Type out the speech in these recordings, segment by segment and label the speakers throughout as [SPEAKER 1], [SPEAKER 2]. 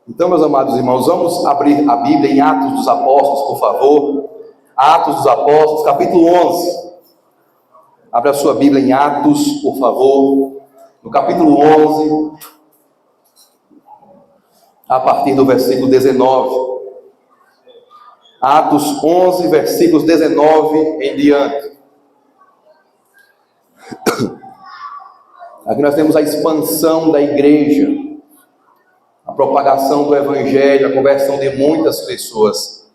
[SPEAKER 1] Então, meus amados irmãos, vamos abrir a Bíblia em Atos dos Apóstolos, por favor. Atos dos Apóstolos, capítulo 11. Abra a sua Bíblia em Atos, por favor. No capítulo 11, a partir do versículo 19. Atos 11, versículos 19 em diante. Aqui nós temos a expansão da igreja, a propagação do evangelho, a conversão de muitas pessoas.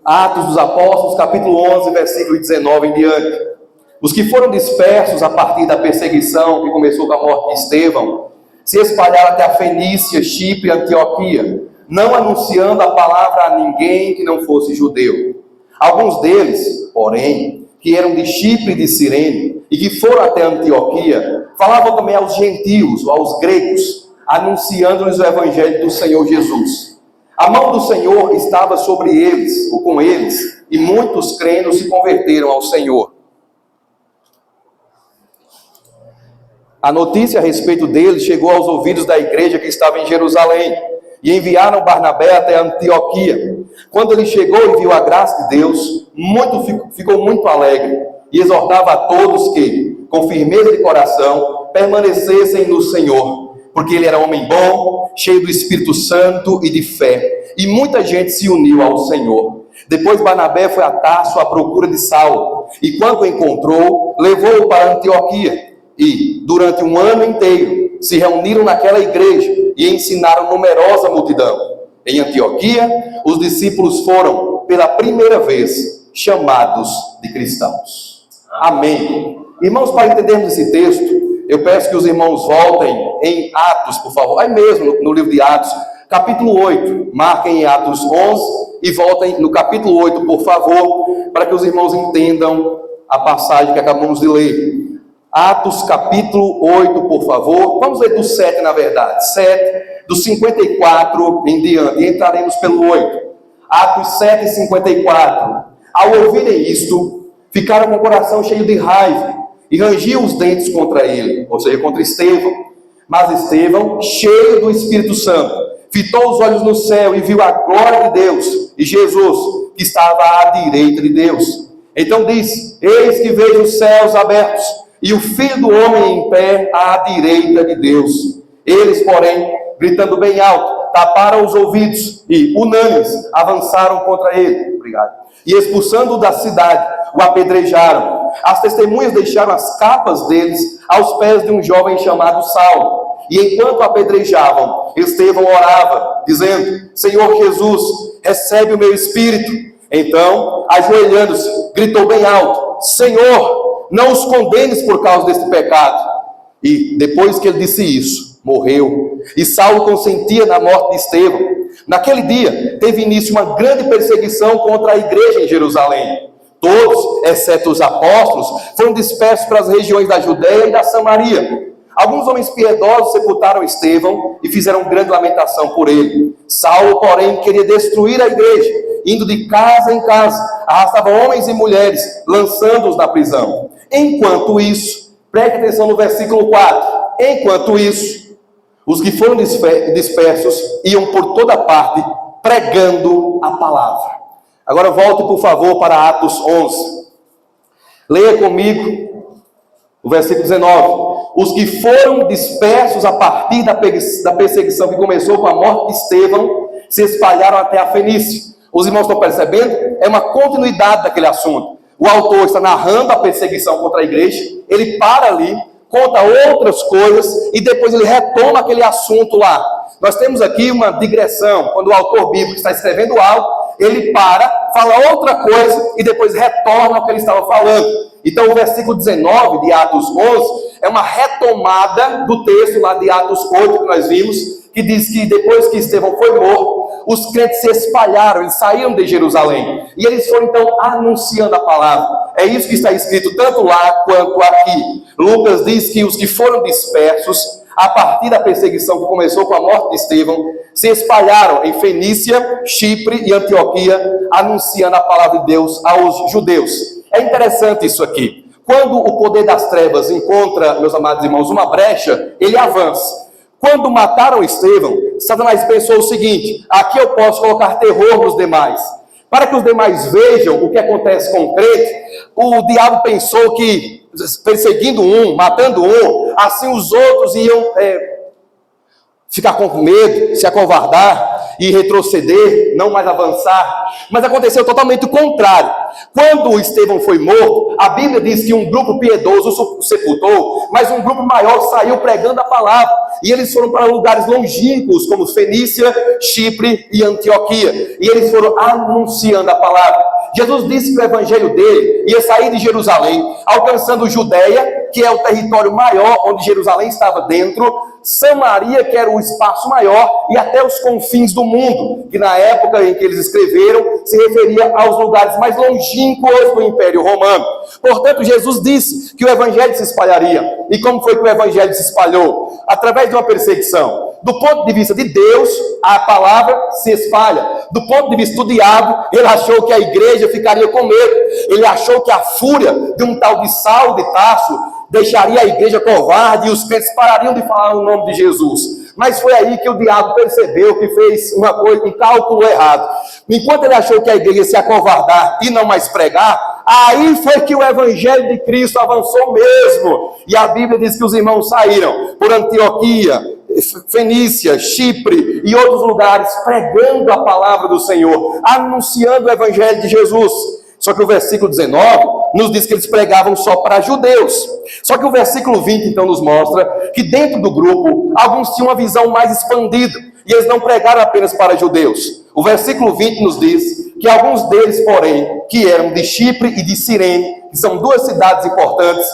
[SPEAKER 1] Atos dos Apóstolos, capítulo 11, versículo 19 em diante. Os que foram dispersos a partir da perseguição que começou com a morte de Estevão, se espalharam até a Fenícia, Chipre e Antioquia, não anunciando a palavra a ninguém que não fosse judeu. Alguns deles, porém, que eram de Chipre e de Cirene, e que foram até Antioquia, falavam também aos gentios, ou aos gregos, anunciando-lhes o evangelho do Senhor Jesus. A mão do Senhor estava sobre eles, ou com eles, e muitos crendo se converteram ao Senhor. A notícia a respeito deles chegou aos ouvidos da igreja que estava em Jerusalém, e enviaram Barnabé até Antioquia. Quando ele chegou e viu a graça de Deus, ficou muito alegre, e exortava a todos que, com firmeza de coração, permanecessem no Senhor, porque ele era homem bom, cheio do Espírito Santo e de fé, e muita gente se uniu ao Senhor. Depois Barnabé foi a Tarso à procura de Saulo, e quando o encontrou, levou-o para Antioquia, e, durante um ano inteiro, se reuniram naquela igreja, e ensinaram numerosa multidão. Em Antioquia, os discípulos foram, pela primeira vez, chamados de cristãos. Amém. Irmãos, para entendermos esse texto, eu peço que os irmãos voltem em Atos, por favor. Aí mesmo, no livro de Atos, capítulo 8. Marquem em Atos 11 e voltem no capítulo 8, por favor, para que os irmãos entendam a passagem que acabamos de ler. Atos capítulo 8, por favor. Vamos ler do 7, na verdade. 7, do 54 em diante. E entraremos pelo 8. Atos 7 e 54. Ao ouvirem isto, ficaram com o coração cheio de raiva e rangiam os dentes contra ele, ou seja, contra Estevão. Mas Estevão, cheio do Espírito Santo, fitou os olhos no céu e viu a glória de Deus e Jesus, que estava à direita de Deus. Então disse: eis que vejo os céus abertos e o Filho do Homem em pé à direita de Deus. Eles, porém, gritando bem alto, taparam os ouvidos e, unânimes, avançaram contra ele. Obrigado. E expulsando-o da cidade, o apedrejaram. As testemunhas deixaram as capas deles aos pés de um jovem chamado Saulo. E enquanto o apedrejavam, Estevão orava, dizendo: Senhor Jesus, recebe o meu espírito. Então, ajoelhando-se, gritou bem alto: Senhor, não os condenes por causa deste pecado. E depois que ele disse isso, morreu. E Saulo consentia na morte de Estevão. Naquele dia, teve início uma grande perseguição contra a igreja em Jerusalém. Todos, exceto os apóstolos, foram dispersos para as regiões da Judeia e da Samaria. Alguns homens piedosos sepultaram Estevão e fizeram grande lamentação por ele. Saulo, porém, queria destruir a igreja, indo de casa em casa, arrastava homens e mulheres, lançando-os na prisão. Enquanto isso, preste atenção no versículo 4. Enquanto isso, os que foram dispersos iam por toda parte, pregando a palavra. Agora volte, por favor, para Atos 11. Leia comigo o versículo 19. Os que foram dispersos a partir da perseguição que começou com a morte de Estevão, se espalharam até a Fenícia. Os irmãos estão percebendo? É uma continuidade daquele assunto. O autor está narrando a perseguição contra a igreja, ele para ali, conta outras coisas e depois ele retoma aquele assunto lá. Nós temos aqui uma digressão. Quando o autor bíblico está escrevendo algo, ele para, fala outra coisa e depois retorna ao que ele estava falando. Então o versículo 19 de Atos 11 é uma retomada do texto lá de Atos 8 que nós vimos, que diz que depois que Estevão foi morto, os crentes se espalharam, eles saíram de Jerusalém, e eles foram então anunciando a palavra. É isso que está escrito tanto lá quanto aqui. Lucas diz que os que foram dispersos a partir da perseguição que começou com a morte de Estevão, se espalharam em Fenícia, Chipre e Antioquia, anunciando a palavra de Deus aos judeus. É interessante isso aqui. Quando o poder das trevas encontra, meus amados irmãos, uma brecha, ele avança. Quando mataram Estevão, Satanás pensou o seguinte: aqui eu posso colocar terror nos demais. Para que os demais vejam o que acontece com o crente, o diabo pensou que, perseguindo um, matando um, assim os outros iam ficar com medo, se acovardar e retroceder, não mais avançar. Mas aconteceu totalmente o contrário. Quando Estevão foi morto, a Bíblia diz que um grupo piedoso o sepultou, mas um grupo maior saiu pregando a palavra. E eles foram para lugares longínquos, como Fenícia, Chipre e Antioquia. E eles foram anunciando a palavra. Jesus disse que o evangelho dele ia sair de Jerusalém, alcançando Judeia, que é o território maior, onde Jerusalém estava dentro, Samaria, que era o espaço maior, e até os confins do mundo, que na época em que eles escreveram, se referia aos lugares mais longínquos do Império Romano. Portanto, Jesus disse que o evangelho se espalharia. E como foi que o evangelho se espalhou? Através de uma perseguição. Do ponto de vista de Deus, a palavra se espalha. Do ponto de vista do diabo, ele achou que a igreja ficaria com medo. Ele achou que a fúria de um tal de Saulo de Tarso deixaria a igreja covarde e os crentes parariam de falar o nome de Jesus. Mas foi aí que o diabo percebeu que fez um cálculo errado. Enquanto ele achou que a igreja ia se acovardar e não mais pregar, aí foi que o evangelho de Cristo avançou mesmo. E a Bíblia diz que os irmãos saíram por Antioquia, Fenícia, Chipre e outros lugares, pregando a palavra do Senhor, anunciando o evangelho de Jesus. Só que o versículo 19 nos diz que eles pregavam só para judeus. Só que o versículo 20 então nos mostra que dentro do grupo, alguns tinham uma visão mais expandida, e eles não pregaram apenas para judeus. O versículo 20 nos diz que alguns deles, porém, que eram de Chipre e de Cirene, que são duas cidades importantes,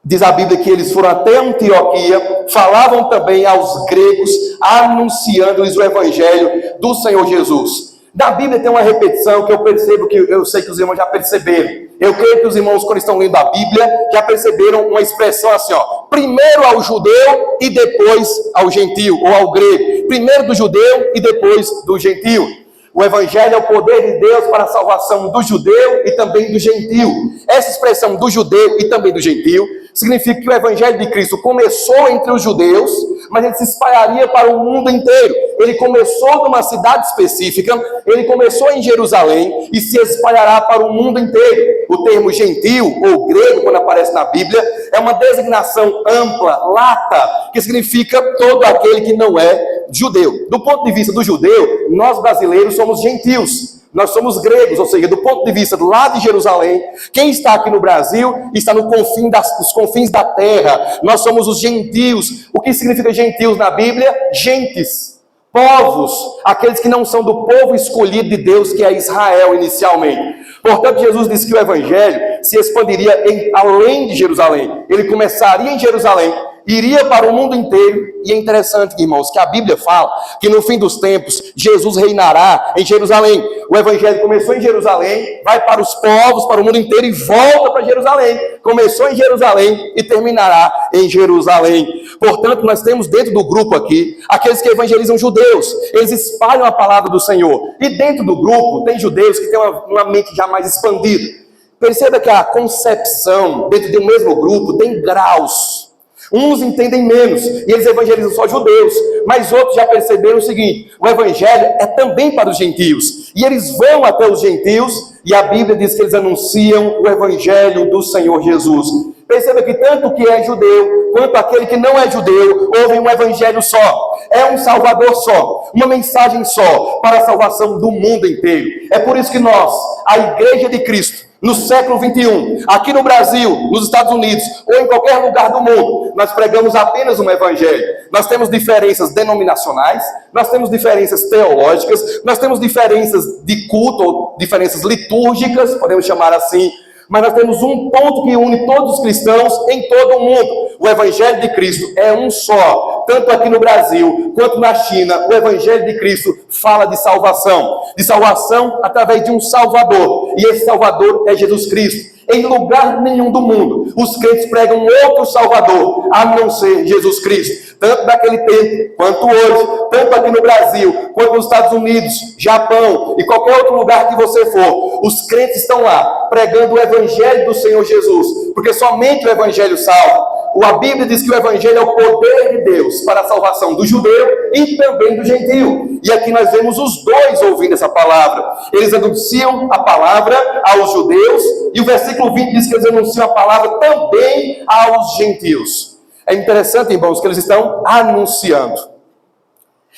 [SPEAKER 1] diz a Bíblia que eles foram até Antioquia, falavam também aos gregos, anunciando-lhes o evangelho do Senhor Jesus. Da Bíblia tem uma repetição que eu percebo, que eu sei que os irmãos já perceberam. Eu creio que os irmãos, quando estão lendo a Bíblia, já perceberam uma expressão assim, primeiro ao judeu e depois ao gentio, ou ao grego. Primeiro do judeu e depois do gentio. O evangelho é o poder de Deus para a salvação do judeu e também do gentio. Essa expressão do judeu e também do gentio significa que o evangelho de Cristo começou entre os judeus, mas ele se espalharia para o mundo inteiro. Ele começou numa cidade específica, ele começou em Jerusalém e se espalhará para o mundo inteiro. O termo gentio ou grego, quando aparece na Bíblia, é uma designação ampla, lata, que significa todo aquele que não é judeu. Do ponto de vista do judeu, nós brasileiros somos gentios. Nós somos gregos, ou seja, do ponto de vista lá de Jerusalém, quem está aqui no Brasil está nos confins da terra. Nós somos os gentios. O que significa gentios na Bíblia? Gentes, povos, aqueles que não são do povo escolhido de Deus, que é Israel inicialmente. Portanto, Jesus disse que o evangelho se expandiria além de Jerusalém. Ele começaria em Jerusalém, iria para o mundo inteiro. E é interessante, irmãos, que a Bíblia fala que no fim dos tempos, Jesus reinará em Jerusalém. O evangelho começou em Jerusalém, vai para os povos, para o mundo inteiro e volta para Jerusalém. Começou em Jerusalém e terminará em Jerusalém. Portanto, nós temos dentro do grupo aqui, aqueles que evangelizam judeus. Eles espalham a palavra do Senhor. E dentro do grupo, tem judeus que têm uma mente já mais expandida. Perceba que a concepção dentro de um mesmo grupo tem graus. Uns entendem menos, e eles evangelizam só judeus, mas outros já perceberam o seguinte: o evangelho é também para os gentios, e eles vão até os gentios, e a Bíblia diz que eles anunciam o evangelho do Senhor Jesus. Perceba que tanto o que é judeu, quanto aquele que não é judeu, ouvem um evangelho só, é um salvador só, uma mensagem só, para a salvação do mundo inteiro. É por isso que nós, a Igreja de Cristo, no século 21, aqui no Brasil, nos Estados Unidos, ou em qualquer lugar do mundo, nós pregamos apenas um evangelho. Nós temos diferenças denominacionais, nós temos diferenças teológicas, nós temos diferenças de culto, ou diferenças litúrgicas, podemos chamar assim, mas nós temos um ponto que une todos os cristãos em todo o mundo. O evangelho de Cristo é um só. Tanto aqui no Brasil, quanto na China, o evangelho de Cristo fala de salvação. De salvação através de um Salvador. E esse Salvador é Jesus Cristo. Em lugar nenhum do mundo, os crentes pregam outro Salvador, a não ser Jesus Cristo. Tanto naquele tempo, quanto hoje, tanto aqui no Brasil, quanto nos Estados Unidos, Japão e qualquer outro lugar que você for, os crentes estão lá, pregando o Evangelho do Senhor Jesus, porque somente o Evangelho salva. A Bíblia diz que o Evangelho é o poder de Deus para a salvação do judeu e também do gentio. E aqui nós vemos os dois ouvindo essa palavra. Eles anunciam a palavra aos judeus, e o versículo 20 diz que eles anunciam a palavra também aos gentios. É interessante, irmãos, que eles estão anunciando.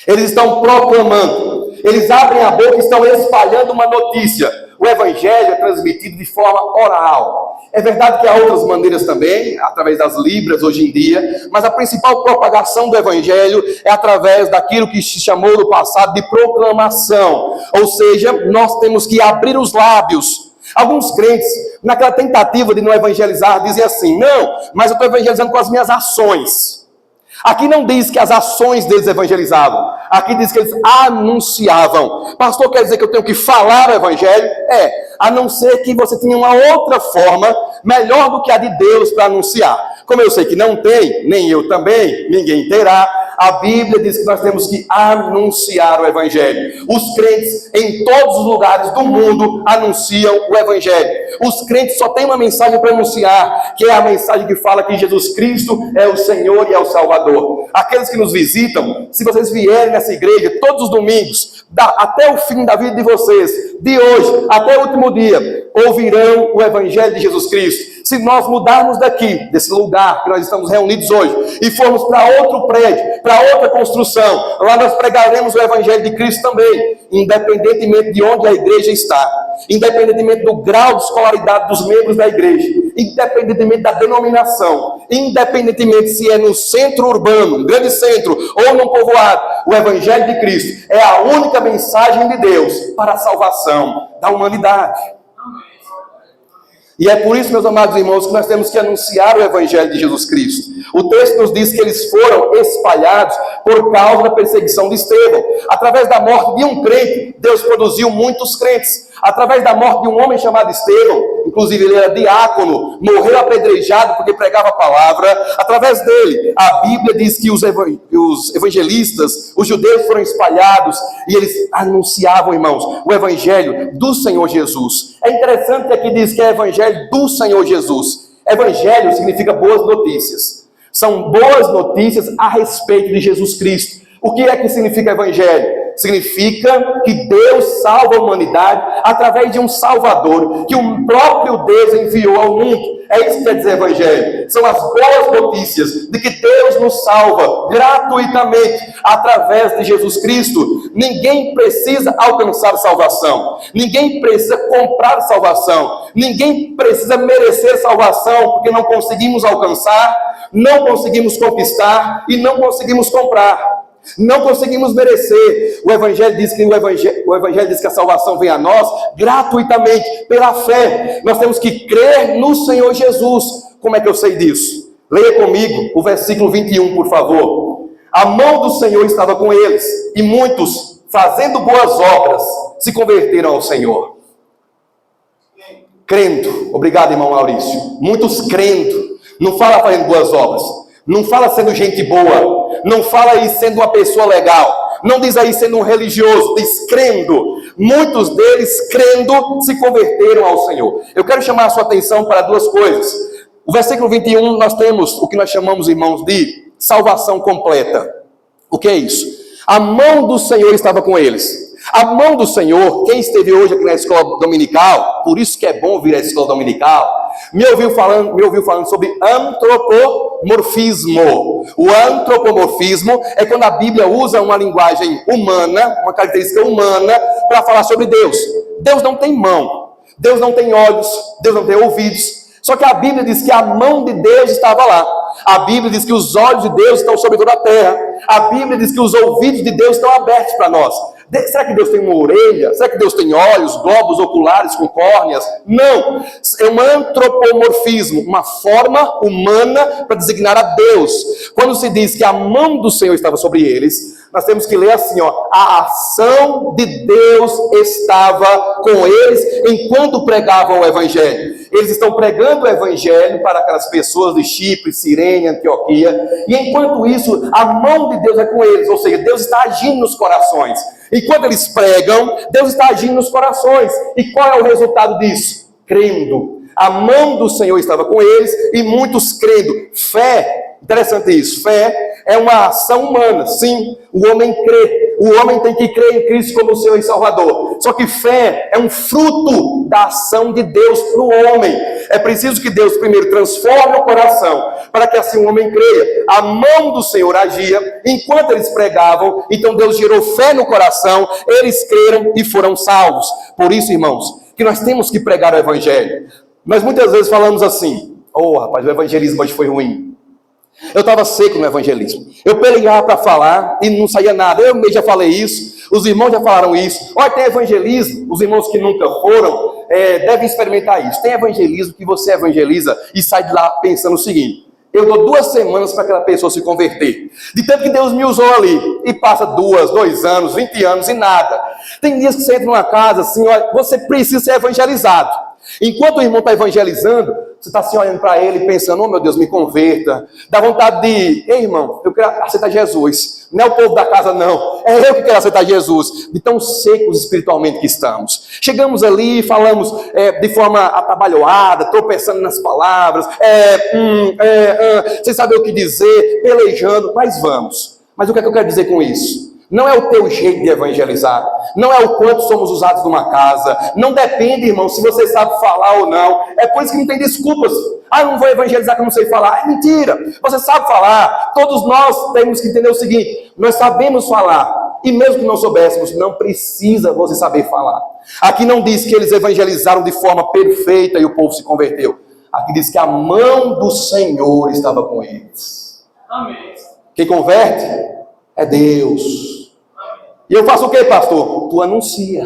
[SPEAKER 1] Eles estão proclamando. Eles abrem a boca e estão espalhando uma notícia. O Evangelho é transmitido de forma oral. É verdade que há outras maneiras também, através das libras hoje em dia, mas a principal propagação do Evangelho é através daquilo que se chamou no passado de proclamação. Ou seja, nós temos que abrir os lábios. Alguns crentes, naquela tentativa de não evangelizar, dizem assim: não, mas eu estou evangelizando com as minhas ações. Aqui não diz que as ações deles evangelizavam. Aqui diz que eles anunciavam. Pastor, quer dizer que eu tenho que falar o Evangelho? A não ser que você tenha uma outra forma, melhor do que a de Deus para anunciar. Como eu sei que não tem, nem eu também, ninguém terá, a Bíblia diz que nós temos que anunciar o Evangelho. Os crentes em todos os lugares do mundo anunciam o Evangelho. Os crentes só têm uma mensagem para anunciar, que é a mensagem que fala que Jesus Cristo é o Senhor e é o Salvador. Aqueles que nos visitam, se vocês vierem nessa igreja todos os domingos, até o fim da vida de vocês, de hoje até o último dia, ouvirão o Evangelho de Jesus Cristo. Se nós mudarmos daqui, desse lugar que nós estamos reunidos hoje, e formos para outro prédio, para outra construção, lá nós pregaremos o Evangelho de Cristo também, independentemente de onde a igreja está, independentemente do grau de escolaridade dos membros da igreja, independentemente da denominação, independentemente se é no centro urbano, um grande centro, ou num povoado, o Evangelho de Cristo é a única mensagem de Deus para a salvação da humanidade. E é por isso, meus amados irmãos, que nós temos que anunciar o Evangelho de Jesus Cristo. O texto nos diz que eles foram espalhados por causa da perseguição de Estevão. Através da morte de um crente, Deus produziu muitos crentes. Através da morte de um homem chamado Estevão, inclusive ele era diácono, morreu apedrejado porque pregava a palavra. Através dele, a Bíblia diz que os evangelistas, os judeus foram espalhados e eles anunciavam, irmãos, o Evangelho do Senhor Jesus. É interessante que aqui diz que é Evangelho do Senhor Jesus. Evangelho significa boas notícias. São boas notícias a respeito de Jesus Cristo. O que é que significa Evangelho? Significa que Deus salva a humanidade através de um Salvador, que o próprio Deus enviou ao mundo. É isso que quer dizer Evangelho. São as boas notícias de que Deus nos salva gratuitamente através de Jesus Cristo. Ninguém precisa alcançar salvação. Ninguém precisa comprar salvação. Ninguém precisa merecer salvação, porque não conseguimos alcançar, não conseguimos conquistar e não conseguimos comprar. Não conseguimos merecer. O Evangelho diz que a salvação vem a nós gratuitamente, pela fé. Nós temos que crer no Senhor Jesus. Como é que eu sei disso? Leia comigo o versículo 21, por favor. A mão do Senhor estava com eles, e muitos, fazendo boas obras, se converteram ao Senhor. Crendo. Obrigado, irmão Maurício. Muitos crendo. Não fala fazendo boas obras. Não fala sendo gente boa. Não fala aí sendo uma pessoa legal. Não diz aí sendo um religioso. Diz crendo. Muitos deles, crendo, se converteram ao Senhor. Eu quero chamar a sua atenção para duas coisas. O versículo 21, nós temos o que nós chamamos, irmãos, de salvação completa. O que é isso? A mão do Senhor estava com eles. A mão do Senhor, quem esteve hoje aqui na escola dominical, por isso que é bom vir à escola dominical, me ouviu falando sobre antropomorfismo. O antropomorfismo é quando a Bíblia usa uma linguagem humana, uma característica humana, para falar sobre Deus. Deus não tem mão, Deus não tem olhos, Deus não tem ouvidos. Só que a Bíblia diz que a mão de Deus estava lá. A Bíblia diz que os olhos de Deus estão sobre toda a terra. A Bíblia diz que os ouvidos de Deus estão abertos para nós. Será que Deus tem uma orelha? Será que Deus tem olhos, globos oculares com córneas? Não. É um antropomorfismo, uma forma humana para designar a Deus. Quando se diz que a mão do Senhor estava sobre eles, nós temos que ler assim, a ação de Deus estava com eles enquanto pregavam o Evangelho. Eles estão pregando o Evangelho para aquelas pessoas de Chipre, Cirene, Antioquia, e enquanto isso, a mão de Deus é com eles, ou seja, Deus está agindo nos corações. Enquanto eles pregam, Deus está agindo nos corações. E qual é o resultado disso? Crendo. A mão do Senhor estava com eles e muitos crendo. Fé, interessante isso, fé é uma ação humana, sim, o homem crê. O homem tem que crer em Cristo como Senhor e Salvador. Só que fé é um fruto da ação de Deus para o homem. É preciso que Deus primeiro transforme o coração, para que assim o homem creia. A mão do Senhor agia enquanto eles pregavam, então Deus gerou fé no coração, eles creram e foram salvos. Por isso, irmãos, que nós temos que pregar o Evangelho. Nós muitas vezes falamos assim: rapaz, o evangelismo hoje foi ruim. Eu estava seco no evangelismo. Eu peleava para falar e não saía nada. Eu mesmo já falei isso. Os irmãos já falaram isso. Olha, tem evangelismo. Os irmãos que nunca foram devem experimentar isso. Tem evangelismo que você evangeliza e sai de lá pensando o seguinte: eu dou 2 semanas para aquela pessoa se converter. De tanto que Deus me usou ali. E passa 2 anos, 20 anos e nada. Tem dias que você entra numa casa assim, olha, você precisa ser evangelizado. Enquanto o irmão está evangelizando, você está assim olhando para ele pensando: meu Deus, me converta. Dá vontade de: ei, irmão, eu quero aceitar Jesus. Não é o povo da casa, não. É eu que quero aceitar Jesus. De tão secos espiritualmente que estamos. Chegamos ali e falamos de forma atabalhoada, tropeçando nas palavras, sem saber o que dizer, pelejando, mas vamos. Mas o que é que eu quero dizer com isso? Não é o teu jeito de evangelizar, não é o quanto somos usados numa casa, não depende, irmão, se você sabe falar ou não. É por isso que não tem desculpas. Eu não vou evangelizar que eu não sei falar. É mentira, você sabe falar. Todos nós temos que entender o seguinte: nós sabemos falar, e mesmo que não soubéssemos, não precisa você saber falar. Aqui não diz que eles evangelizaram de forma perfeita e o povo se converteu. Aqui diz que a mão do Senhor estava com eles. Amém. Quem converte é Deus. E eu faço o que, pastor? Tu anuncia.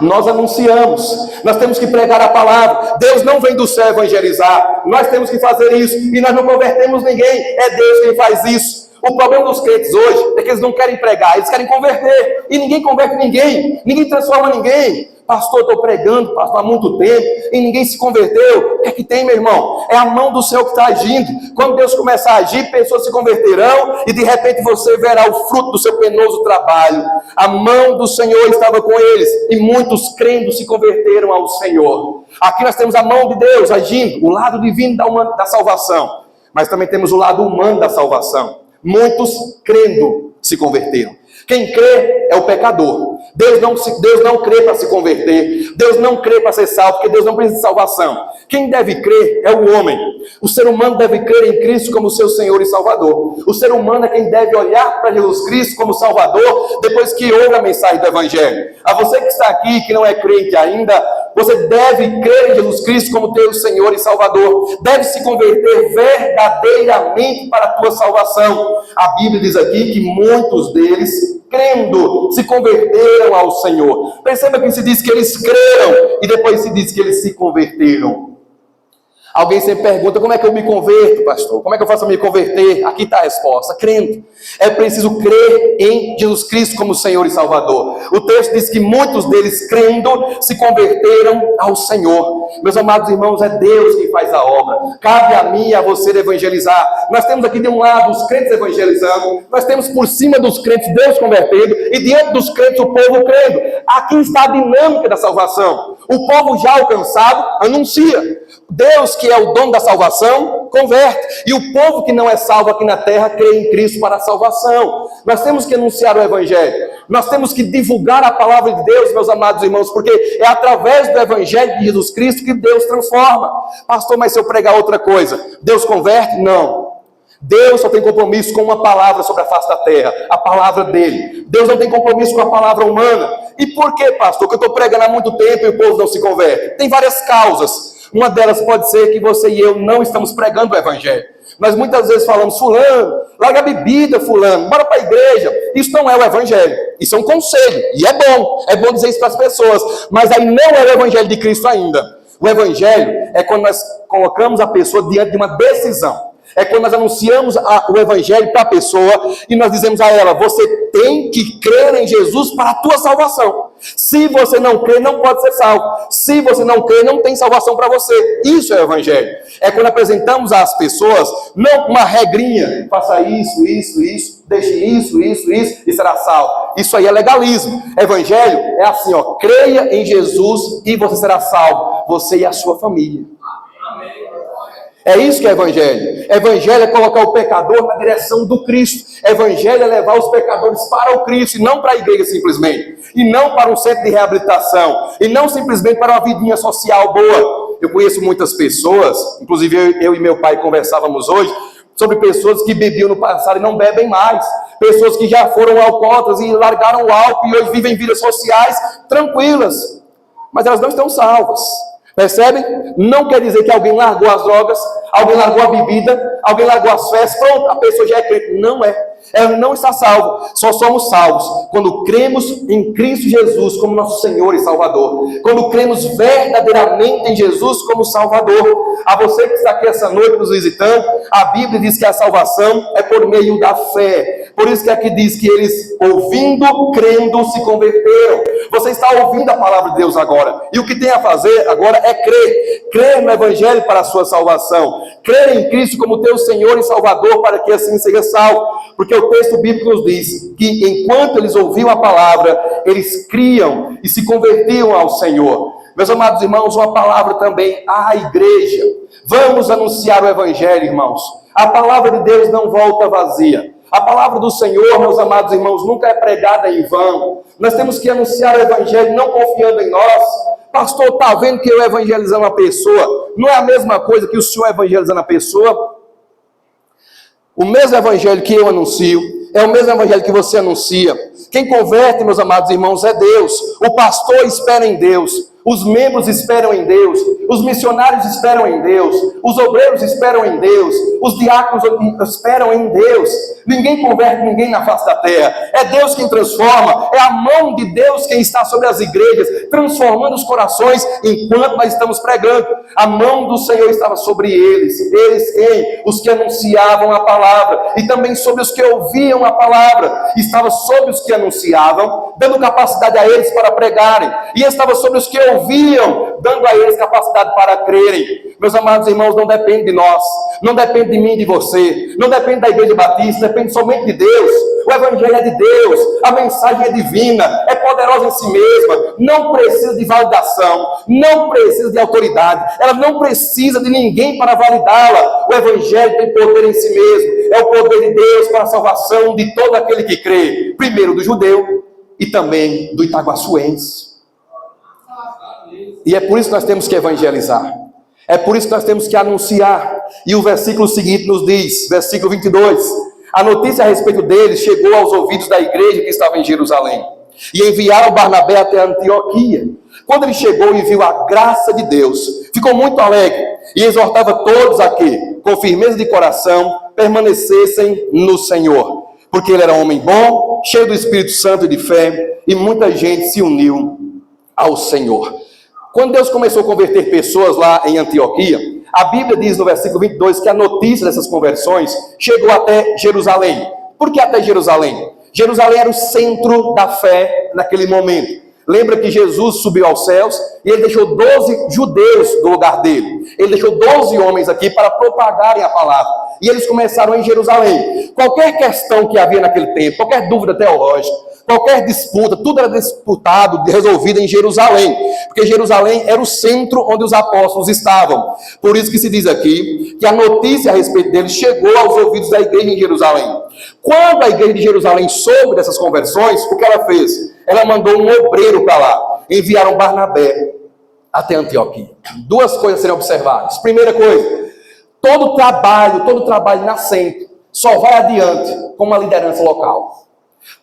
[SPEAKER 1] Nós anunciamos. Nós temos que pregar a palavra. Deus não vem do céu evangelizar. Nós temos que fazer isso. E nós não convertemos ninguém. É Deus quem faz isso. O problema dos crentes hoje é que eles não querem pregar, eles querem converter. E ninguém converte ninguém. Ninguém transforma ninguém. Pastor, estou pregando, pastor, há muito tempo, e ninguém se converteu. O que é que tem, meu irmão? É a mão do Senhor que está agindo. Quando Deus começar a agir, pessoas se converterão, e de repente você verá o fruto do seu penoso trabalho. A mão do Senhor estava com eles, e muitos crendo se converteram ao Senhor. Aqui nós temos a mão de Deus agindo, o lado divino da salvação, mas também temos o lado humano da salvação. Muitos crendo se converteram. Quem crê é o pecador. Deus não crê para se converter. Deus não crê para ser salvo, porque Deus não precisa de salvação. Quem deve crer é o homem. O ser humano deve crer em Cristo como seu Senhor e Salvador. O ser humano é quem deve olhar para Jesus Cristo como Salvador depois que ouve a mensagem do Evangelho. A você que está aqui, que não é crente ainda, você deve crer em Jesus Cristo como teu Senhor e Salvador. Deve se converter verdadeiramente para a tua salvação. A Bíblia diz aqui que muitos deles, crendo, se converteram ao Senhor. Perceba que se diz que eles creram e depois se diz que eles se converteram. Alguém sempre pergunta: como é que eu me converto, pastor? Como é que eu faço para me converter? Aqui está a resposta: crendo. É preciso crer em Jesus Cristo como Senhor e Salvador. O texto diz que muitos deles, crendo, se converteram ao Senhor. Meus amados irmãos, é Deus quem faz a obra. Cabe a mim e a você evangelizar. Nós temos aqui de um lado os crentes evangelizando, nós temos por cima dos crentes Deus convertendo, e diante dos crentes o povo crendo. Aqui está a dinâmica da salvação. O povo já alcançado anuncia. Deus, que é o dono da salvação, converte. E o povo que não é salvo aqui na terra, crê em Cristo para a salvação. Nós temos que anunciar o Evangelho. Nós temos que divulgar a palavra de Deus, meus amados irmãos, porque é através do Evangelho de Jesus Cristo que Deus transforma. Pastor, mas se eu pregar outra coisa, Deus converte? Não. Deus só tem compromisso com uma palavra sobre a face da terra, a palavra dele. Deus não tem compromisso com a palavra humana. E por que, pastor, que eu estou pregando há muito tempo e o povo não se converte? Tem várias causas. Uma delas pode ser que você e eu não estamos pregando o Evangelho. Nós muitas vezes falamos: fulano, larga a bebida, fulano, bora para a igreja. Isso não é o Evangelho, isso é um conselho, e é bom dizer isso para as pessoas, mas aí não é o Evangelho de Cristo ainda. O Evangelho é quando nós colocamos a pessoa diante de uma decisão. É quando nós anunciamos o Evangelho para a pessoa e nós dizemos a ela: você tem que crer em Jesus para a tua salvação. Se você não crer, não pode ser salvo. Se você não crer, não tem salvação para você. Isso é o Evangelho. É quando apresentamos às pessoas, não uma regrinha: faça isso, deixe isso e será salvo. Isso aí é legalismo. Evangelho é assim, creia em Jesus e você será salvo. Você e a sua família. É isso que é evangelho. Evangelho é colocar o pecador na direção do Cristo. Evangelho é levar os pecadores para o Cristo, e não para a igreja simplesmente. E não para um centro de reabilitação. E não simplesmente para uma vidinha social boa. Eu conheço muitas pessoas, inclusive eu e meu pai conversávamos hoje, sobre pessoas que bebiam no passado e não bebem mais. Pessoas que já foram alcoólatras e largaram o álcool e hoje vivem vidas sociais tranquilas. Mas elas não estão salvas. Percebem? Não quer dizer que alguém largou as drogas, alguém largou a bebida, alguém largou as festas, pronto, a pessoa já é crente. Não é. Ela não está salva. Só somos salvos quando cremos em Cristo Jesus como nosso Senhor e Salvador. Quando cremos verdadeiramente em Jesus como Salvador. A você que está aqui essa noite nos visitando, a Bíblia diz que a salvação é por meio da fé. Por isso que aqui diz que eles, ouvindo, crendo, se converteram. Você está ouvindo a palavra de Deus agora. E o que tem a fazer agora é crer. Crer no Evangelho para a sua salvação. Crer em Cristo como teu Senhor e Salvador para que assim seja salvo. Porque o texto bíblico nos diz que enquanto eles ouviam a palavra, eles criam e se convertiam ao Senhor. Meus amados irmãos, uma palavra também à igreja. Vamos anunciar o Evangelho, irmãos. A palavra de Deus não volta vazia. A palavra do Senhor, meus amados irmãos, nunca é pregada em vão. Nós temos que anunciar o Evangelho não confiando em nós. Pastor, está vendo que eu evangelizando a pessoa? Não é a mesma coisa que o senhor evangelizando a pessoa? O mesmo evangelho que eu anuncio, é o mesmo evangelho que você anuncia. Quem converte, meus amados irmãos, é Deus. O pastor espera em Deus. Os membros esperam em Deus. Os missionários esperam em Deus. Os obreiros esperam em Deus. Os diáconos esperam em Deus. Ninguém converte ninguém na face da terra. É Deus quem transforma. É a mão de Deus quem está sobre as igrejas, transformando os corações enquanto nós estamos pregando. A mão do Senhor estava sobre eles. Eles quem? Os que anunciavam a palavra. E também sobre os que ouviam a palavra. Estava sobre os que anunciavam, dando capacidade a eles para pregarem. E estava sobre os que ouviam, dando a eles capacidade para crerem. Meus amados irmãos, não depende de nós, não depende de mim e de você, não depende da Igreja Batista, depende somente de Deus. O Evangelho é de Deus, a mensagem é divina, é poderosa em si mesma, não precisa de validação, não precisa de autoridade, ela não precisa de ninguém para validá-la. O Evangelho tem poder em si mesmo, é o poder de Deus para a salvação de todo aquele que crê, primeiro do judeu e também do itaguaçuense. E é por isso que nós temos que evangelizar. É por isso que nós temos que anunciar. E o versículo seguinte nos diz, versículo 22, a notícia a respeito deles chegou aos ouvidos da igreja que estava em Jerusalém. E enviaram Barnabé até Antioquia. Quando ele chegou e viu a graça de Deus, ficou muito alegre e exortava todos a que, com firmeza de coração, permanecessem no Senhor. Porque ele era um homem bom, cheio do Espírito Santo e de fé, e muita gente se uniu ao Senhor. Quando Deus começou a converter pessoas lá em Antioquia, a Bíblia diz no versículo 22 que a notícia dessas conversões chegou até Jerusalém. Por que até Jerusalém? Jerusalém era o centro da fé naquele momento. Lembra que Jesus subiu aos céus e ele deixou 12 judeus do lugar dele. Ele deixou 12 homens aqui para propagarem a palavra. E eles começaram em Jerusalém. Qualquer questão que havia naquele tempo, qualquer dúvida teológica, qualquer disputa, tudo era disputado, resolvido em Jerusalém. Porque Jerusalém era o centro onde os apóstolos estavam. Por isso que se diz aqui que a notícia a respeito deles chegou aos ouvidos da igreja em Jerusalém. Quando a igreja de Jerusalém soube dessas conversões, o que ela fez? Ela mandou um obreiro para lá. Enviaram Barnabé até Antioquia. Duas coisas serão observadas. Primeira coisa, todo trabalho nascente só vai adiante com uma liderança local.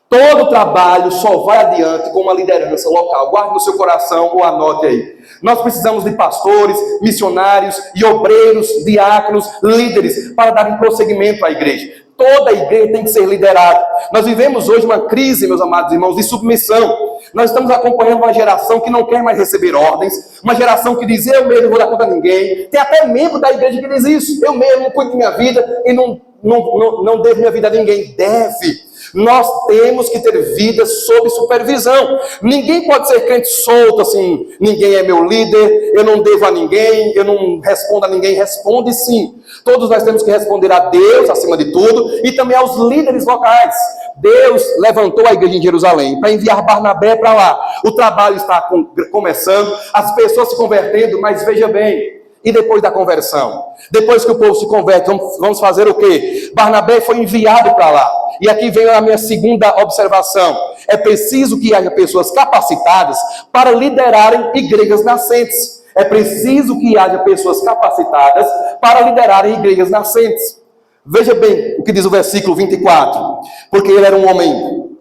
[SPEAKER 1] Todo trabalho só vai adiante com uma liderança local. Guarde no seu coração ou anote aí. Nós precisamos de pastores, missionários e obreiros, diáconos, líderes para darem prosseguimento à igreja. Toda a igreja tem que ser liderada. Nós vivemos hoje uma crise, meus amados irmãos, de submissão. Nós estamos acompanhando uma geração que não quer mais receber ordens, uma geração que diz, eu mesmo não vou dar conta a ninguém. Tem até membro da igreja que diz isso, eu mesmo não cuido de minha vida e não devo minha vida a ninguém. Deve. Nós temos que ter vida sob supervisão. Ninguém pode ser crente solto assim, ninguém é meu líder, eu não devo a ninguém, eu não respondo a ninguém. Responde sim. Todos nós temos que responder a Deus acima de tudo e também aos líderes locais. Deus levantou a igreja em Jerusalém para enviar Barnabé para lá. O trabalho está começando, as pessoas se convertendo, mas veja bem, E depois da conversão? Depois que o povo se converte, vamos fazer o quê? Barnabé foi enviado para lá. E aqui vem a minha segunda observação. É preciso que haja pessoas capacitadas para liderarem igrejas nascentes. É preciso que haja pessoas capacitadas para liderarem igrejas nascentes. Veja bem o que diz o versículo 24. Porque ele era um homem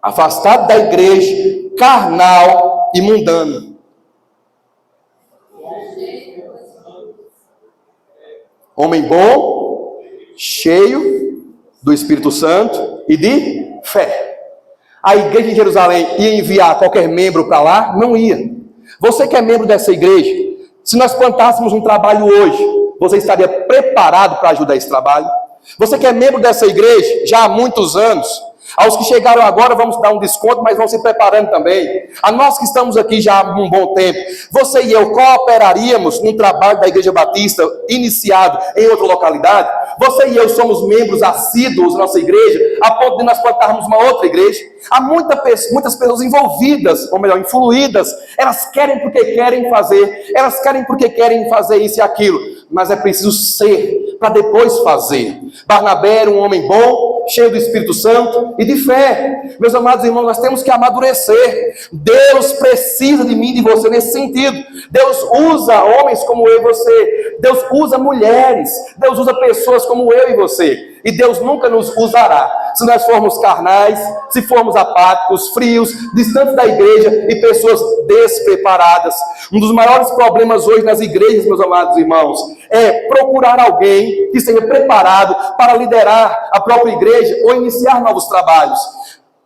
[SPEAKER 1] afastado da igreja, carnal e mundano. Homem bom, cheio do Espírito Santo e de fé. A igreja de Jerusalém ia enviar qualquer membro para lá? Não ia. Você que é membro dessa igreja, se nós plantássemos um trabalho hoje, você estaria preparado para ajudar esse trabalho? Você que é membro dessa igreja já há muitos anos, aos que chegaram agora vamos dar um desconto, mas vão se preparando também. A nós que estamos aqui já há um bom tempo, você e eu cooperaríamos num trabalho da Igreja Batista iniciado em outra localidade? Você e eu somos membros assíduos da nossa igreja, a ponto de nós plantarmos uma outra igreja? Há muitas pessoas envolvidas, ou melhor, influídas. Elas querem porque querem fazer, elas querem porque querem fazer isso e aquilo, mas é preciso ser para depois fazer. Barnabé era um homem bom, cheio do Espírito Santo e de fé. Meus amados irmãos, nós temos que amadurecer. Deus precisa de mim e de você nesse sentido. Deus usa homens como eu e você. Deus usa mulheres. Deus usa pessoas como eu e você. E Deus nunca nos usará se nós formos carnais, se formos apáticos, frios, distantes da igreja e pessoas despreparadas. Um dos maiores problemas hoje nas igrejas, meus amados irmãos, é procurar alguém que esteja preparado para liderar a própria igreja ou iniciar novos trabalhos.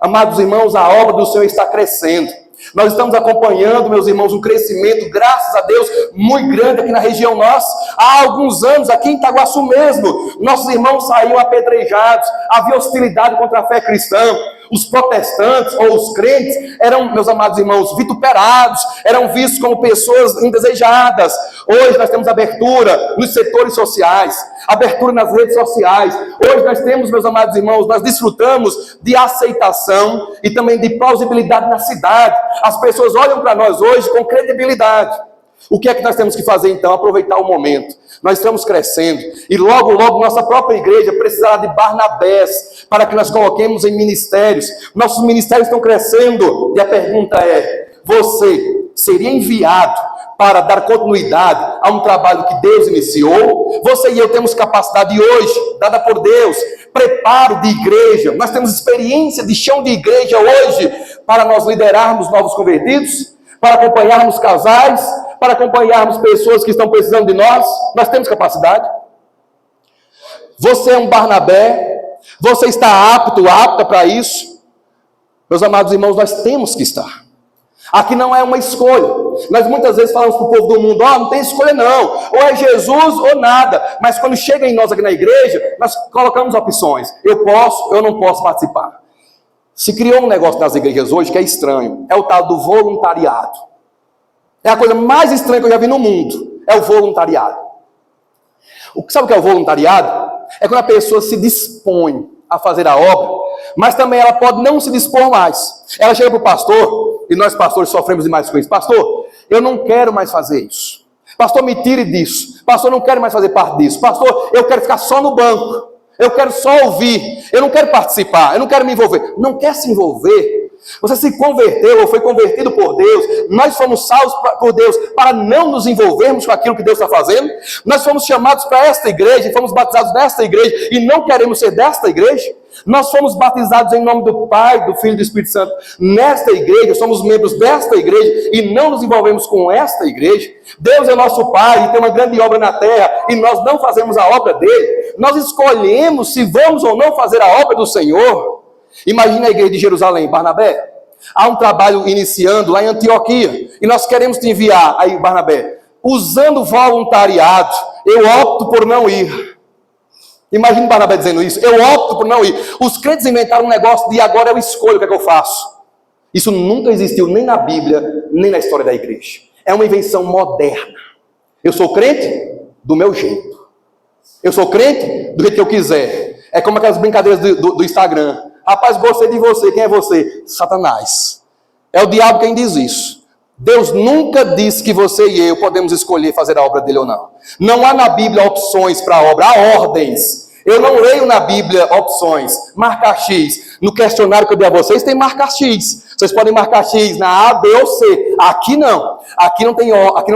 [SPEAKER 1] Amados irmãos, a obra do Senhor está crescendo. Nós estamos acompanhando, meus irmãos, um crescimento, graças a Deus, muito grande aqui na região nossa. Há alguns anos, aqui em Itaguaçu mesmo, nossos irmãos saíam apedrejados, havia hostilidade contra a fé cristã. Os protestantes ou os crentes eram, meus amados irmãos, vituperados, eram vistos como pessoas indesejadas. Hoje nós temos abertura nos setores sociais, abertura nas redes sociais. Hoje nós temos, meus amados irmãos, nós desfrutamos de aceitação e também de plausibilidade na cidade. As pessoas olham para nós hoje com credibilidade. O que é que nós temos que fazer então? Aproveitar o momento. Nós estamos crescendo e logo nossa própria igreja precisará de Barnabés para que nós coloquemos em ministérios. Nossos ministérios estão crescendo e a pergunta é: você seria enviado para dar continuidade a um trabalho que Deus iniciou? Você e eu temos capacidade hoje, dada por Deus, preparo de igreja. Nós temos experiência de chão de igreja hoje para nós liderarmos novos convertidos, para acompanharmos casais, para acompanharmos pessoas que estão precisando de nós. Nós temos capacidade. Você é um Barnabé, você está apta para isso. Meus amados irmãos, nós temos que estar. Aqui não é uma escolha. Nós muitas vezes falamos para o povo do mundo: não tem escolha não, ou é Jesus ou nada. Mas quando chega em nós aqui na igreja, nós colocamos opções. Eu posso, eu não posso participar. Se criou um negócio nas igrejas hoje que é estranho, é o tal do voluntariado. É a coisa mais estranha que eu já vi no mundo, é o voluntariado. Sabe o que é o voluntariado? É quando a pessoa se dispõe a fazer a obra, mas também ela pode não se dispor mais. Ela chega para o pastor, e nós pastores sofremos demais com isso: pastor, eu não quero mais fazer isso. Pastor, me tire disso. Pastor, eu não quero mais fazer parte disso. Pastor, eu quero ficar só no banco. Eu quero só ouvir, eu não quero participar, eu não quero me envolver. Não quer se envolver? Você se converteu ou foi convertido por Deus? Nós fomos salvos por Deus para não nos envolvermos com aquilo que Deus está fazendo? Nós fomos chamados para esta igreja e fomos batizados nesta igreja e não queremos ser desta igreja? Nós fomos batizados em nome do Pai, do Filho e do Espírito Santo nesta igreja, somos membros desta igreja e não nos envolvemos com esta igreja. Deus é nosso Pai e tem uma grande obra na terra e nós não fazemos a obra dele. Nós escolhemos se vamos ou não fazer a obra do Senhor. Imagina a igreja de Jerusalém, Barnabé. Há um trabalho iniciando lá em Antioquia e nós queremos te enviar aí, Barnabé, usando voluntariado. Eu opto por não ir. Imagina Barnabé dizendo isso: eu opto por não ir. Os crentes inventaram um negócio de agora eu escolho o que é que eu faço. Isso nunca existiu nem na Bíblia, nem na história da igreja. É uma invenção moderna. Eu sou crente do meu jeito. Eu sou crente do jeito que eu quiser. É como aquelas brincadeiras do Instagram. Rapaz, gostei de você. Quem é você? Satanás. É o diabo quem diz isso. Deus nunca disse que você e eu podemos escolher fazer a obra dele ou não. Não há na Bíblia opções para a obra, há ordens. Eu não leio na Bíblia opções, marcar X. No questionário que eu dei a vocês tem marcar X. Vocês podem marcar X na A, B ou C. Aqui não. Aqui não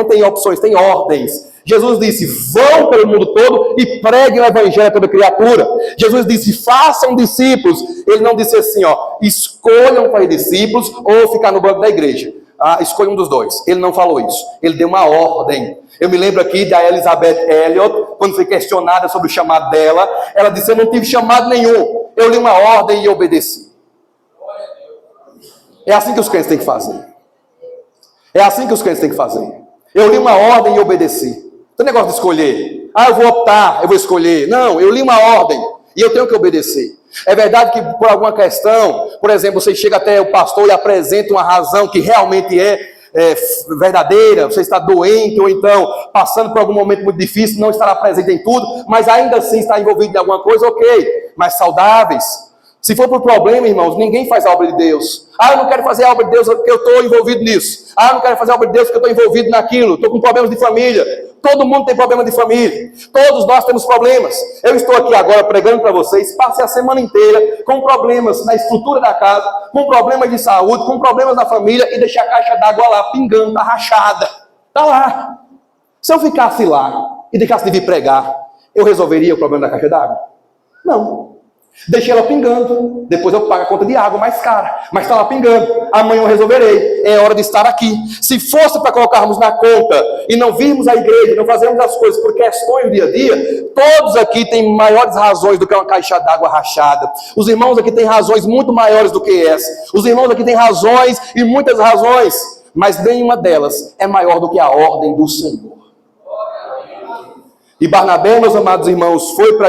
[SPEAKER 1] tem opções, tem ordens. Jesus disse, vão pelo mundo todo e preguem o evangelho a toda criatura. Jesus disse, façam discípulos. Ele não disse assim, escolham para discípulos ou ficar no banco da igreja. Escolha um dos dois. Ele não falou isso. Ele deu uma ordem. Eu me lembro aqui da Elizabeth Elliot, quando foi questionada sobre o chamado dela, ela disse, eu não tive chamado nenhum. Eu li uma ordem e obedeci. É assim que os crentes têm que fazer. É assim que os crentes têm que fazer. Eu li uma ordem e obedeci. Não tem negócio de escolher. Eu vou optar, eu vou escolher. Não, eu li uma ordem e eu tenho que obedecer. É verdade que por alguma questão, por exemplo, você chega até o pastor e apresenta uma razão que realmente é verdadeira, você está doente ou então passando por algum momento muito difícil, não estará presente em tudo, mas ainda assim está envolvido em alguma coisa, ok, mas saudáveis. Se for por problema, irmãos, ninguém faz a obra de Deus. Eu não quero fazer a obra de Deus porque eu estou envolvido nisso. Eu não quero fazer a obra de Deus porque eu estou envolvido naquilo, estou com problemas de família. Todo mundo tem problema de família. Todos nós temos problemas. Eu estou aqui agora pregando para vocês. Passei a semana inteira com problemas na estrutura da casa, com problemas de saúde, com problemas na família e deixei a caixa d'água lá pingando, está rachada. Está lá. Se eu ficasse lá e deixasse de vir pregar, eu resolveria o problema da caixa d'água? Não. Deixei ela pingando, depois eu pago a conta de água mais cara, mas está lá pingando, amanhã eu resolverei, é hora de estar aqui. Se fosse para colocarmos na conta e não virmos a igreja, não fazermos as coisas por questões do dia a dia, todos aqui têm maiores razões do que uma caixa d'água rachada. Os irmãos aqui têm razões muito maiores do que essa. Os irmãos aqui têm razões e muitas razões, mas nenhuma delas é maior do que a ordem do Senhor. E Barnabé, meus amados irmãos, foi para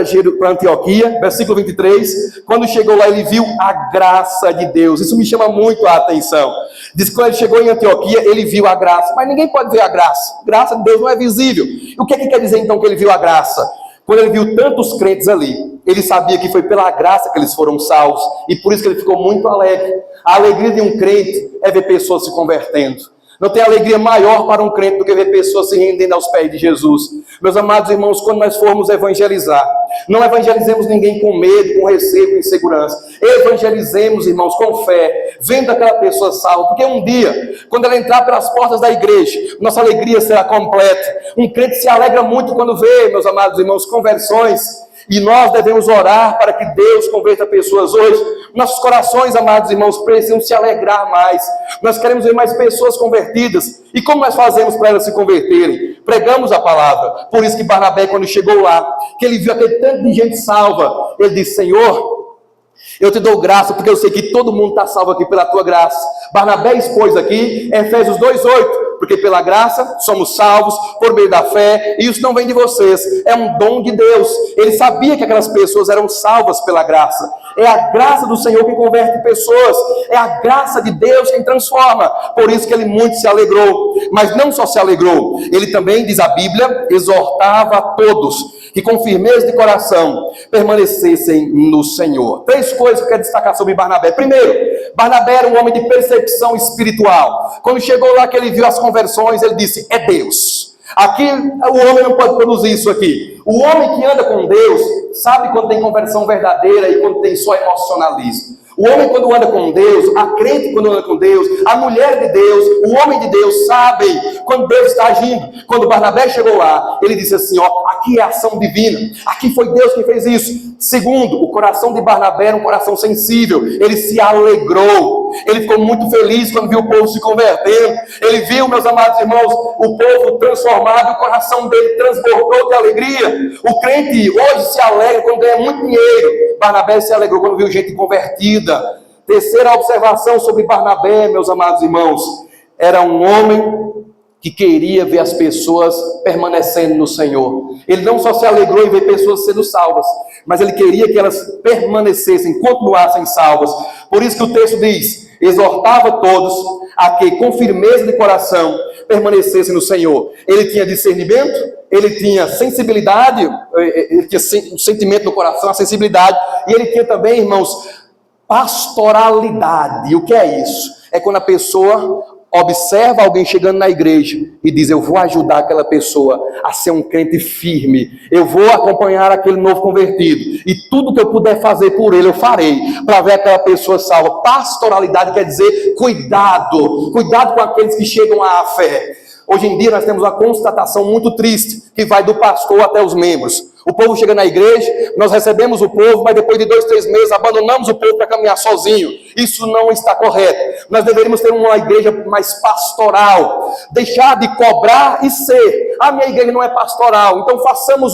[SPEAKER 1] Antioquia, versículo 23, quando chegou lá ele viu a graça de Deus. Isso me chama muito a atenção. Diz que quando ele chegou em Antioquia, ele viu a graça, mas ninguém pode ver a graça. Graça de Deus não é visível. E o que é que quer dizer então que ele viu a graça? Quando ele viu tantos crentes ali, ele sabia que foi pela graça que eles foram salvos, e por isso que ele ficou muito alegre. A alegria de um crente é ver pessoas se convertendo. Não tem alegria maior para um crente do que ver pessoas se rendendo aos pés de Jesus. Meus amados irmãos, quando nós formos evangelizar, não evangelizemos ninguém com medo, com receio, com insegurança. Evangelizemos, irmãos, com fé, vendo aquela pessoa salva. Porque um dia, quando ela entrar pelas portas da igreja, nossa alegria será completa. Um crente se alegra muito quando vê, meus amados irmãos, conversões. E nós devemos orar para que Deus converta pessoas hoje. Nossos corações, amados irmãos, precisam se alegrar mais. Nós queremos ver mais pessoas convertidas. E como nós fazemos para elas se converterem? Pregamos a palavra. Por isso que Barnabé, quando chegou lá, que ele viu aquele tanto de gente salva, ele disse, Senhor, eu te dou graça, porque eu sei que todo mundo está salvo aqui pela tua graça. Barnabé expôs aqui, Efésios 2:8. Porque pela graça somos salvos por meio da fé, e isso não vem de vocês, é um dom de Deus. Ele sabia que aquelas pessoas eram salvas pela graça. É a graça do Senhor que converte pessoas, é a graça de Deus quem transforma. Por isso que ele muito se alegrou, mas não só se alegrou, ele também, diz a Bíblia, exortava a todos que com firmeza de coração permanecessem no Senhor. 3 coisas que eu quero destacar sobre Barnabé. Primeiro, Barnabé era um homem de percepção espiritual. Quando chegou lá que ele viu as conversões, ele disse, é Deus. Aqui, o homem não pode produzir isso aqui. O homem que anda com Deus, sabe quando tem conversão verdadeira e quando tem só emocionalismo. O homem quando anda com Deus, a crente quando anda com Deus, a mulher de Deus, o homem de Deus sabem quando Deus está agindo. Quando Barnabé chegou lá, ele disse assim, aqui é ação divina, aqui foi Deus quem fez isso. Segundo, o coração de Barnabé era um coração sensível, ele se alegrou, ele ficou muito feliz quando viu o povo se convertendo, ele viu, meus amados irmãos, o povo transformado, o coração dele transbordou de alegria. O crente hoje se alegra quando ganha muito dinheiro, Barnabé se alegrou quando viu gente convertida. Terceira observação sobre Barnabé, meus amados irmãos, era um homem que queria ver as pessoas permanecendo no Senhor. Ele não só se alegrou em ver pessoas sendo salvas, mas ele queria que elas permanecessem, continuassem salvas. Por isso que o texto diz, exortava todos a que com firmeza de coração permanecessem no Senhor. Ele tinha discernimento, ele tinha sensibilidade, ele tinha um sentimento no coração, a sensibilidade, e ele tinha também, irmãos, pastoralidade. E o que é isso? É quando a pessoa observa alguém chegando na igreja e diz: eu vou ajudar aquela pessoa a ser um crente firme, eu vou acompanhar aquele novo convertido, e tudo que eu puder fazer por ele, eu farei, para ver aquela pessoa salva. Pastoralidade quer dizer cuidado com aqueles que chegam à fé. Hoje em dia nós temos uma constatação muito triste, que vai do pastor até os membros. O povo chega na igreja, nós recebemos o povo, mas depois de 2, 3 meses abandonamos o povo para caminhar sozinho. Isso não está correto. Nós deveríamos ter uma igreja mais pastoral, deixar de cobrar e ser. A minha igreja não é pastoral, então façamos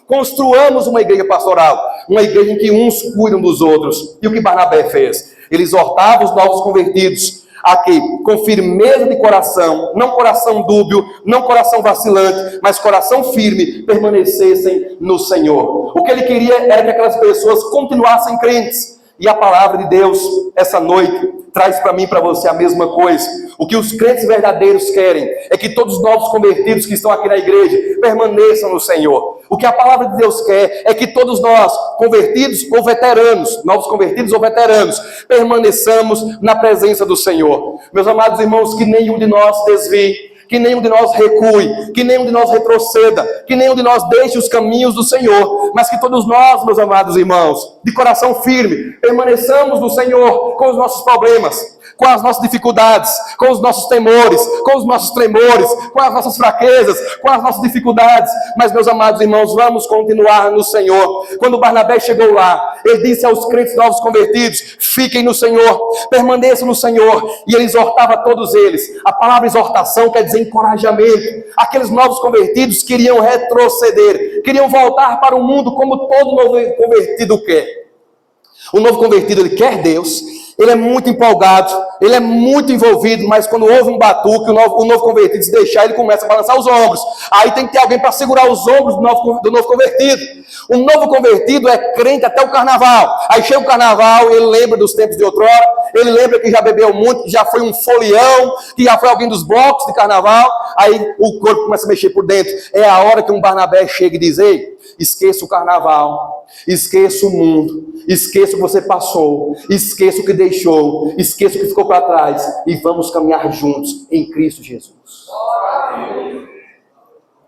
[SPEAKER 1] construamos uma igreja pastoral, uma igreja em que uns cuidam dos outros. E o que Barnabé fez? Ele exortava os novos convertidos a que, com firmeza de coração, não coração dúbio, não coração vacilante, mas coração firme, permanecessem no Senhor. O que ele queria era que aquelas pessoas continuassem crentes. E a palavra de Deus, essa noite, traz para mim e para você a mesma coisa. O que os crentes verdadeiros querem é que todos os novos convertidos que estão aqui na igreja permaneçam no Senhor. O que a palavra de Deus quer é que todos nós, convertidos ou veteranos, novos convertidos ou veteranos, permaneçamos na presença do Senhor. Meus amados irmãos, que nenhum de nós desvie, que nenhum de nós recue, que nenhum de nós retroceda, que nenhum de nós deixe os caminhos do Senhor, mas que todos nós, meus amados irmãos, de coração firme, permaneçamos no Senhor com os nossos problemas, com as nossas dificuldades, com os nossos temores, com os nossos tremores, com as nossas fraquezas, com as nossas dificuldades. Mas, meus amados irmãos, vamos continuar no Senhor. Quando Barnabé chegou lá, ele disse aos crentes novos convertidos: fiquem no Senhor, permaneçam no Senhor. E ele exortava todos eles. A palavra exortação quer dizer encorajamento. Aqueles novos convertidos queriam retroceder, queriam voltar para o mundo como todo novo convertido quer. O novo convertido, ele quer Deus, ele é muito empolgado, ele é muito envolvido, mas quando houve um batuque, o novo convertido se deixar, ele começa a balançar os ombros. Aí tem que ter alguém para segurar os ombros do novo convertido. O novo convertido é crente até o carnaval. Aí chega o carnaval, ele lembra dos tempos de outrora, ele lembra que já bebeu muito, que já foi um folião, que já foi alguém dos blocos de carnaval. Aí o corpo começa a mexer por dentro. É a hora que um Barnabé chega e diz: ei, esqueça o carnaval, esqueça o mundo, esqueça o que você passou, esqueça o que deixou, esqueça o que ficou para trás, e vamos caminhar juntos em Cristo Jesus.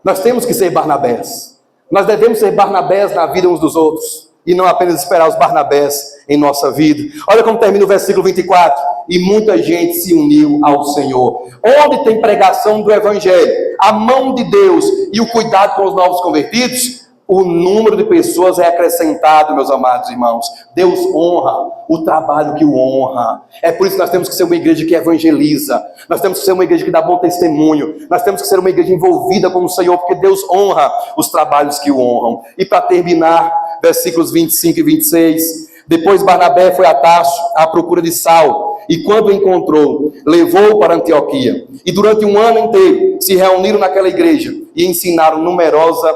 [SPEAKER 1] Nós temos que ser Barnabés. Nós devemos ser Barnabés na vida uns dos outros, e não apenas esperar os Barnabés em nossa vida. Olha como termina o versículo 24. E muita gente se uniu ao Senhor. Onde tem pregação do Evangelho, a mão de Deus e o cuidado com os novos convertidos, o número de pessoas é acrescentado, meus amados irmãos. Deus honra o trabalho que o honra. É por isso que nós temos que ser uma igreja que evangeliza. Nós temos que ser uma igreja que dá bom testemunho. Nós temos que ser uma igreja envolvida com o Senhor, porque Deus honra os trabalhos que o honram. E para terminar, versículos 25 e 26. Depois Barnabé foi a Tarso à procura de Saulo, e quando o encontrou, levou-o para Antioquia. E durante um ano inteiro se reuniram naquela igreja e ensinaram numerosa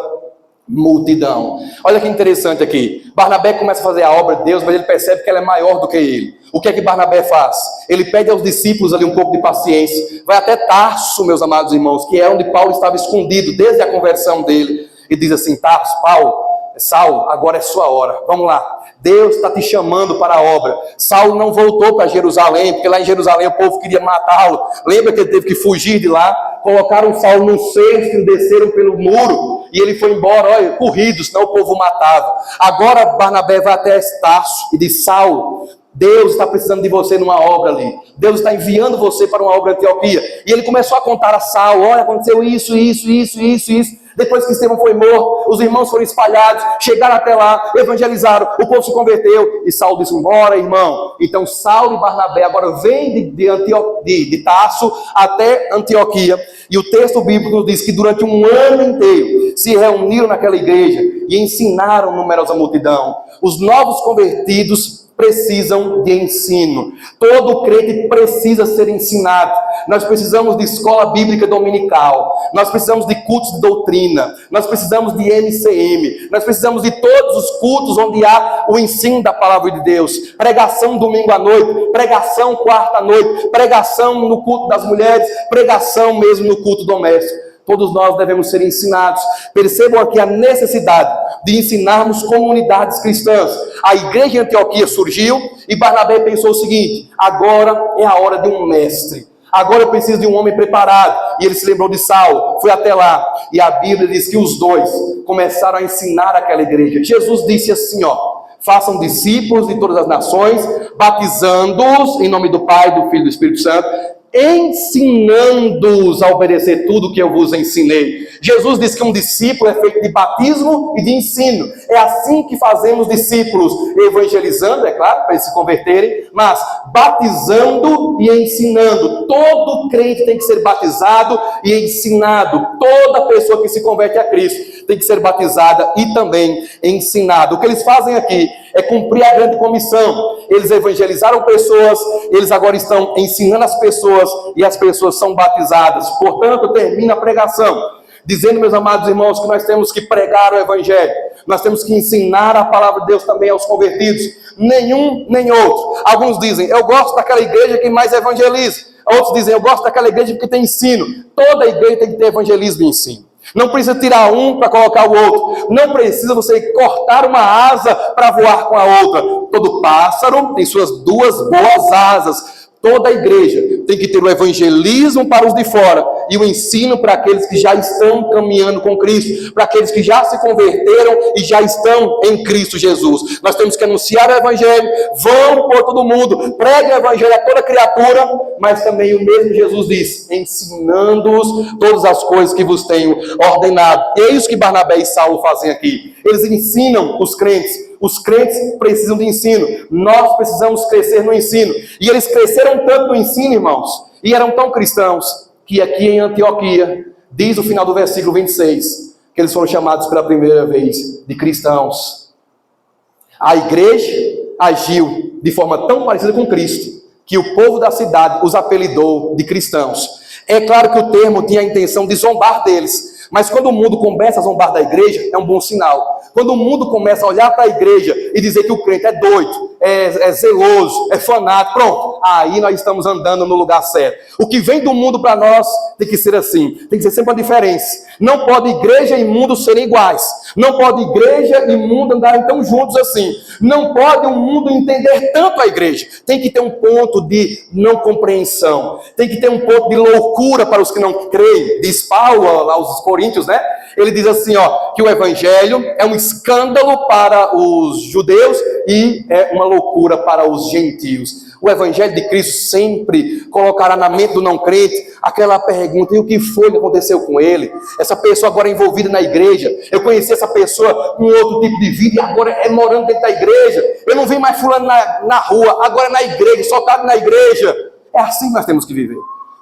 [SPEAKER 1] multidão. Olha que interessante aqui. Barnabé começa a fazer a obra de Deus, mas ele percebe que ela é maior do que ele. O que é que Barnabé faz? Ele pede aos discípulos ali um pouco de paciência. Vai até Tarso, meus amados irmãos, que é onde Paulo estava escondido desde a conversão dele. E diz assim: Tarso, Saulo, agora é sua hora. Vamos lá. Deus está te chamando para a obra. Saulo não voltou para Jerusalém, porque lá em Jerusalém o povo queria matá-lo. Lembra que ele teve que fugir de lá? Colocaram Saulo num cesto e desceram pelo muro. E ele foi embora, olha, corrido, senão o povo matava. Agora Barnabé vai até Tarso e diz: Saulo, Deus está precisando de você numa obra ali. Deus está enviando você para uma obra em Antioquia. E ele começou a contar a Saulo: olha, aconteceu isso. Depois que Estevão foi morto, os irmãos foram espalhados, chegaram até lá, evangelizaram, o povo se converteu. E Saulo disse: bora, irmão. Então Saulo e Barnabé agora vêm de Tarso até Antioquia. E o texto bíblico diz que durante um ano inteiro se reuniram naquela igreja e ensinaram numerosa multidão. Os novos convertidos precisam de ensino. Todo crente precisa ser ensinado. Nós precisamos de escola bíblica dominical. Nós precisamos de cultos de doutrina. Nós precisamos de MCM. Nós precisamos de todos os cultos onde há o ensino da palavra de Deus. Pregação domingo à noite, pregação quarta à noite, pregação no culto das mulheres, pregação mesmo no culto doméstico. Todos nós devemos ser ensinados. Percebam aqui a necessidade de ensinarmos comunidades cristãs. A igreja em Antioquia surgiu e Barnabé pensou o seguinte: agora é a hora de um mestre. Agora eu preciso de um homem preparado. E ele se lembrou de Saulo, foi até lá. E a Bíblia diz que os dois começaram a ensinar aquela igreja. Jesus disse assim, façam discípulos de todas as nações, batizando-os em nome do Pai, do Filho e do Espírito Santo, ensinando-os a obedecer tudo o que eu vos ensinei. Jesus disse que um discípulo é feito de batismo e de ensino. É assim que fazemos discípulos, evangelizando, é claro, para eles se converterem, mas batizando e ensinando. Todo crente tem que ser batizado e ensinado. Toda pessoa que se converte a Cristo tem que ser batizada e também ensinada. O que eles fazem aqui é cumprir a grande comissão. Eles evangelizaram pessoas, eles agora estão ensinando as pessoas e as pessoas são batizadas. Portanto, termina a pregação dizendo, meus amados irmãos, que nós temos que pregar o evangelho. Nós temos que ensinar a palavra de Deus também aos convertidos. Nenhum, nem outro. Alguns dizem, eu gosto daquela igreja que mais evangeliza. Outros dizem, eu gosto daquela igreja porque tem ensino. Toda igreja tem que ter evangelismo e ensino. Não precisa tirar um para colocar o outro. Não precisa você cortar uma asa para voar com a outra. Todo pássaro tem suas duas boas asas. Toda a igreja tem que ter o evangelismo para os de fora e o ensino para aqueles que já estão caminhando com Cristo, para aqueles que já se converteram e já estão em Cristo Jesus. Nós temos que anunciar o evangelho, vão por todo mundo, preguem o evangelho a toda criatura, mas também o mesmo Jesus diz, ensinando-os todas as coisas que vos tenho ordenado. E é isso que Barnabé e Saulo fazem aqui. Eles ensinam os crentes. Os crentes precisam de ensino. Nós precisamos crescer no ensino. E eles cresceram tanto no ensino, irmãos, e eram tão cristãos, que aqui em Antioquia, diz o final do versículo 26, que eles foram chamados pela primeira vez de cristãos. A igreja agiu de forma tão parecida com Cristo, que o povo da cidade os apelidou de cristãos. É claro que o termo tinha a intenção de zombar deles, mas quando o mundo começa a zombar da igreja, é um bom sinal. Quando o mundo começa a olhar para a igreja e dizer que o crente é doido, é zeloso, é fanático, pronto, aí nós estamos andando no lugar certo. O que vem do mundo para nós tem que ser assim, tem que ser sempre uma diferença. Não pode igreja e mundo serem iguais. Não pode igreja e mundo andarem tão juntos assim. Não pode o mundo entender tanto a igreja. Tem que ter um ponto de não compreensão. Tem que ter um ponto de loucura para os que não creem. Diz Paulo lá aos Coríntios, né? Ele diz assim, que o evangelho é um escândalo para os judeus e é uma loucura para os gentios. O evangelho de Cristo sempre colocará na mente do não crente aquela pergunta, e o que foi que aconteceu com ele? Essa pessoa agora é envolvida na igreja, eu conheci essa pessoa com outro tipo de vida e agora é morando dentro da igreja. Eu não vi mais fulano na rua, agora é na igreja, socado na igreja. É assim que nós temos que viver.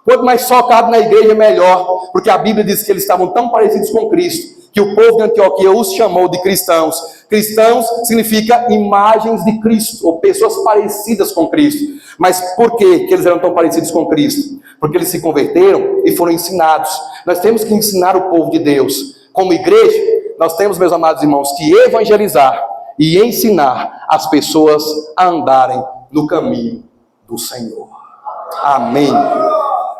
[SPEAKER 1] Quanto mais socado na igreja, melhor, porque a Bíblia diz que eles estavam tão parecidos com Cristo, que o povo de Antioquia os chamou de cristãos. Cristãos significa imagens de Cristo, ou pessoas parecidas com Cristo. Mas por que eles eram tão parecidos com Cristo? Porque eles se converteram e foram ensinados. Nós temos que ensinar o povo de Deus. Como igreja, nós temos, meus amados irmãos, que evangelizar e ensinar as pessoas a andarem no caminho do Senhor. Amém.